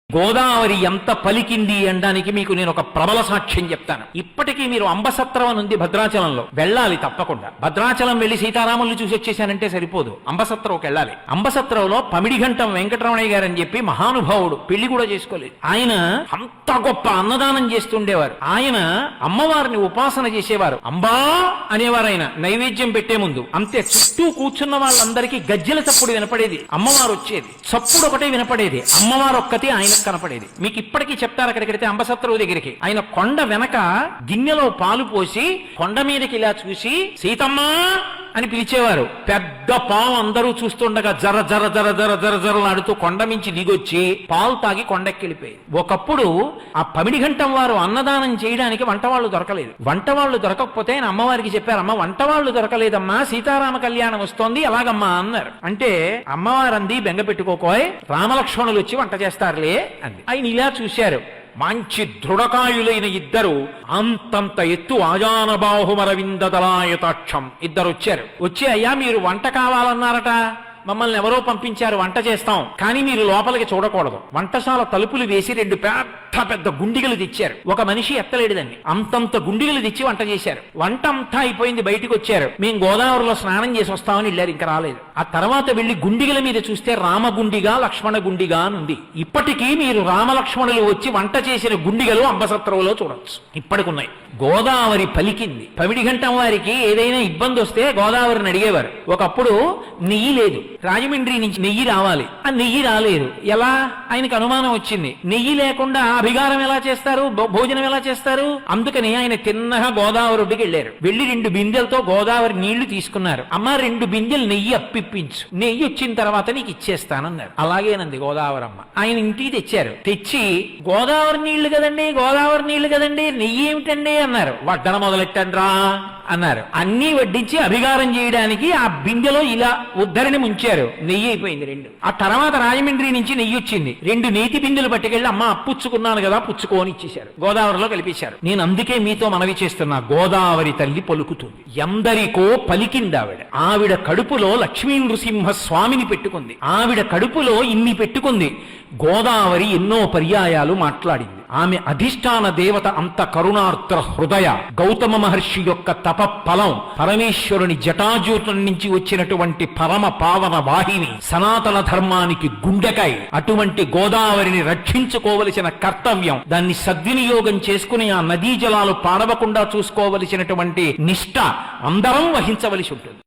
గోదావరి ఎంత పలికింది అనడానికి మీకు నేను ఒక ప్రబల సాక్ష్యం చెప్తాను. ఇప్పటికీ మీరు అంబసత్రం ఉంది భద్రాచలంలో, వెళ్ళాలి తప్పకుండా. భద్రాచలం వెళ్లి సీతారాముల్ని చూసి వచ్చేసానంటే సరిపోదు, అంబసత్రంకి వెళ్ళాలి. అంబసత్రంలో పమిడిఘంటం వెంకటరమణయ్య గారు అని చెప్పి మహానుభావుడు, పెళ్లి కూడా చేసుకోలేదు. ఆయన అంత గొప్ప అన్నదానం చేస్తుండేవారు. ఆయన అమ్మవారిని ఉపాసన చేసేవారు. అంబా అనేవారు ఆయన నైవేద్యం పెట్టే ముందు. అంతే, చుట్టూ కూర్చున్న వాళ్ళందరికీ గజ్జెల చప్పుడు వినపడేది, అమ్మవారు వచ్చేది. చప్పుడు ఒకటే వినపడేది, అమ్మవారు ఒక్కతే ఆయన కనపడేది. మీకు ఇప్పటికీ చెప్తారు, అక్కడికి అంబసత్రవు దగ్గరికి ఆయన కొండ వెనక గిన్నెలో పాలు పోసి కొండ మీదకి ఇలా చూసి సీతమ్మా అని పిలిచేవారు. పెద్ద పాము అందరూ చూస్తుండగా జర జర జర జర జర జరలాడుతూ కొండ మించి దిగొచ్చి పాలు తాగి కొండెక్కిలిపోయేది. ఒకప్పుడు ఆ పమిడిఘంటం వారు అన్నదానం చేయడానికి వంటవాళ్లు దొరకలేదు. వంటవాళ్లు దొరకకపోతే ఆయన అమ్మవారికి చెప్పారు, అమ్మ వంటవాళ్లు దొరకలేదమ్మా, సీతారామ కళ్యాణం వస్తోంది, ఎలాగమ్మా అన్నారు. అంటే అమ్మవారు అంది, బెంగ పెట్టుకోకోయ్, రామలక్ష్మణులు వచ్చి వంట చేస్తారులే అంది. ఆయన ఇలా చూశారు, మంచి దృఢకాయులైన ఇద్దరు, అంతంత ఎత్తు ఆజానబాహుమరవిందదలాయతాక్షం ఇద్దరు వచ్చారు. వచ్చి, అయ్యా మీరు వంట కావాలన్నారట, మమ్మల్ని ఎవరో పంపించారు, వంట చేస్తాం, కానీ మీరు లోపలికి చూడకూడదు. వంటశాల తలుపులు వేసి 2 పెద్ద పెద్ద గుండిగలు తెచ్చారు. ఒక మనిషి ఎత్తలేడుదండి, అంతంత గుండిగలు తెచ్చి వంట చేశారు. వంట అంతా అయిపోయింది, బయటకు వచ్చారు. మేము గోదావరిలో స్నానం చేసి వస్తామని వెళ్ళారు, ఇంకా రాలేదు. ఆ తర్వాత వెళ్లి గుండిగల మీద చూస్తే రామగుండిగా లక్ష్మణ గుండిగా అని ఉంది. ఇప్పటికీ మీరు రామలక్ష్మణులు వచ్చి వంట చేసిన గుండిగలు అంబసత్రంలో చూడొచ్చు, ఇప్పటికున్నాయి. గోదావరి పలికింది. పమిడిఘంటం వారికి ఏదైనా ఇబ్బంది వస్తే గోదావరిని అడిగేవారు. ఒకప్పుడు నెయ్యి లేదు, రాజమండ్రి నుంచి నెయ్యి రావాలి, ఆ నెయ్యి రాలేదు. ఎలా? ఆయనకు అనుమానం వచ్చింది, నెయ్యి లేకుండా అభిగారం ఎలా చేస్తారు, భోజనం ఎలా చేస్తారు? అందుకని ఆయన తిన్నగా గోదావరి ఒడ్డుకి వెళ్ళారు. వెళ్లి 2 బిందెలతో గోదావరి నీళ్లు తీసుకున్నారు. అమ్మ 2 బిందెలు నెయ్యి అప్పిప్పించు, నెయ్యి వచ్చిన తర్వాత నీకు ఇచ్చేస్తానన్నారు. అలాగేనంది గోదావరమ్మ. ఆయన ఇంటికి తెచ్చారు. తెచ్చి గోదావరి నీళ్లు కదండి, గోదావరి నీళ్లు కదండి, నెయ్యి ఏమిటండి అన్నారు. వడ్డన మొదలెట్టండ్రా అన్నారు. అన్నీ వడ్డించి అభిగారం చేయడానికి ఆ బిందెలో ఇలా ఉద్ధరిని ముంచారు. నెయ్యి అయిపోయింది 2. ఆ తర్వాత రాజమండ్రి నుంచి నెయ్యి వచ్చింది. 2 నేతి బిందెలు పట్టుకెళ్ళి, అమ్మ అప్పుచ్చుకున్నాను కదా పుచ్చుకోని ఇచ్చేశారు, గోదావరిలో కలిపేశారు. నేను అందుకే మీతో మనవి చేస్తున్నా, గోదావరి తల్లి పలుకుతుంది, ఎందరికో పలికింది ఆవిడ. ఆవిడ కడుపులో లక్ష్మీ నృసింహ స్వామిని పెట్టుకుంది, ఆవిడ కడుపులో ఇన్ని పెట్టుకుంది. గోదావరి ఎన్నో పర్యాయాలు మాట్లాడింది. ఆమె అధిష్టాన దేవత అంత కరుణార్ద్ర హృదయ, గౌతమ మహర్షి యొక్క తప ఫలం, పరమేశ్వరుని జటాజూటం నుంచి వచ్చినటువంటి పరమ పావన వాహిని, సనాతన ధర్మానికి గుండెకాయ. అటువంటి గోదావరిని రక్షించుకోవలసిన కర్తవ్యం, దాన్ని సద్వినియోగం చేసుకుని ఆ నదీ జలాలు పాడవకుండా చూసుకోవలసినటువంటి నిష్ఠ అందరం వహించవలసి ఉంటుంది.